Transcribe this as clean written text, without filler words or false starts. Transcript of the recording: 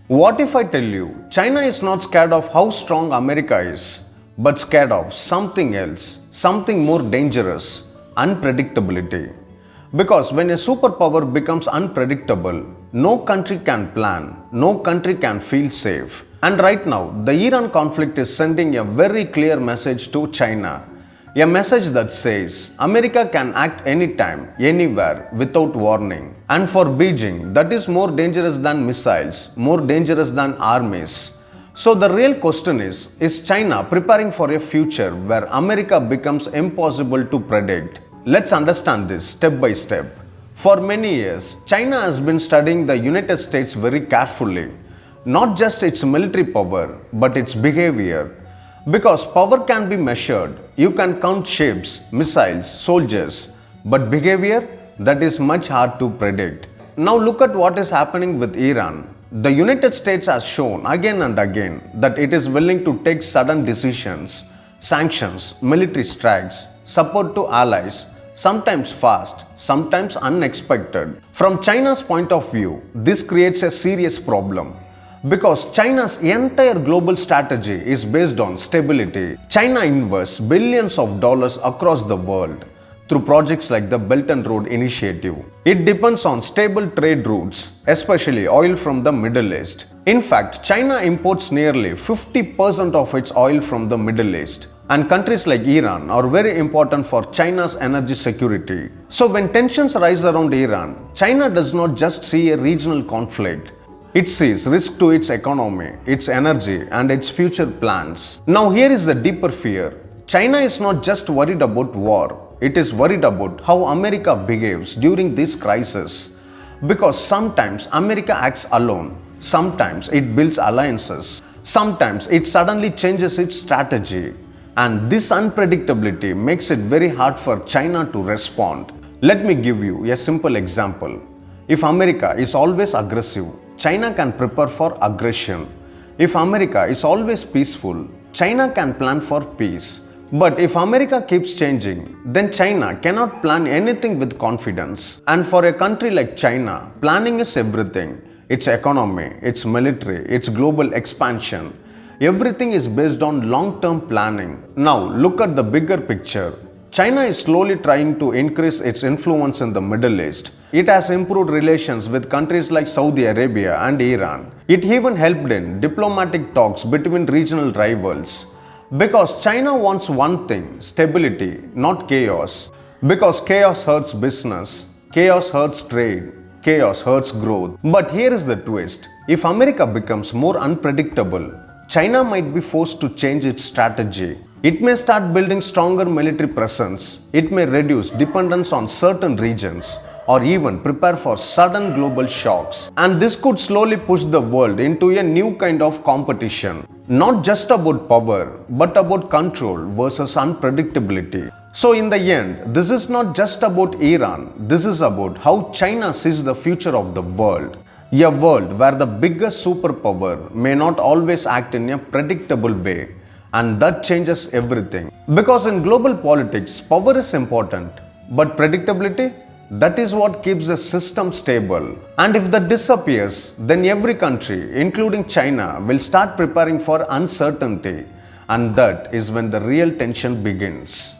What if I tell you China is not scared of how strong America is, but scared of something else, something more dangerous, unpredictability? Because when a superpower becomes unpredictable, no country can plan, no country can feel safe. And right now, the Iran conflict is sending a very clear message to China. A message that says America can act anytime, anywhere, without warning. And for Beijing, that is more dangerous than missiles, more dangerous than armies. So the real question is China preparing for a future where America becomes impossible to predict? Let's understand this step by step. For many years, China has been studying the United States very carefully. Not just its military power, but its behavior. Because power can be measured, you can count ships, missiles, soldiers, but behavior, that is much hard to predict. Now look at what is happening with Iran. The United States has shown again and again that it is willing to take sudden decisions, sanctions, military strikes, support to allies, sometimes fast, sometimes unexpected. From China's point of view, this creates a serious problem. Because China's entire global strategy is based on stability. China invests billions of dollars across the world through projects like the Belt and Road Initiative. It depends on stable trade routes, especially oil from the Middle East. In fact, China imports nearly 50% of its oil from the Middle East. And countries like Iran are very important for China's energy security. So when tensions rise around Iran, China does not just see a regional conflict. It sees risk to its economy, its energy, and its future plans. Now here is the deeper fear. China is not just worried about war. It is worried about how America behaves during this crisis. Because sometimes America acts alone. Sometimes it builds alliances. Sometimes it suddenly changes its strategy. And this unpredictability makes it very hard for China to respond. Let me give you a simple example. If America is always aggressive, China can prepare for aggression. If America is always peaceful, China can plan for peace. But if America keeps changing, then China cannot plan anything with confidence. And for a country like China, planning is everything. Its economy, its military, its global expansion. Everything is based on long-term planning. Now look at the bigger picture. China is slowly trying to increase its influence in the Middle East. It has improved relations with countries like Saudi Arabia and Iran. It even helped in diplomatic talks between regional rivals. Because China wants one thing, stability, not chaos. Because chaos hurts business, chaos hurts trade, chaos hurts growth. But here is the twist. If America becomes more unpredictable, China might be forced to change its strategy. It may start building stronger military presence. It may reduce dependence on certain regions or even prepare for sudden global shocks. And this could slowly push the world into a new kind of competition. Not just about power, but about control versus unpredictability. So in the end, this is not just about Iran. This is about how China sees the future of the world. A world where the biggest superpower may not always act in a predictable way. And that changes everything. Because in global politics, power is important. But predictability? That is what keeps the system stable. And if that disappears, then every country, including China, will start preparing for uncertainty. And that is when the real tension begins.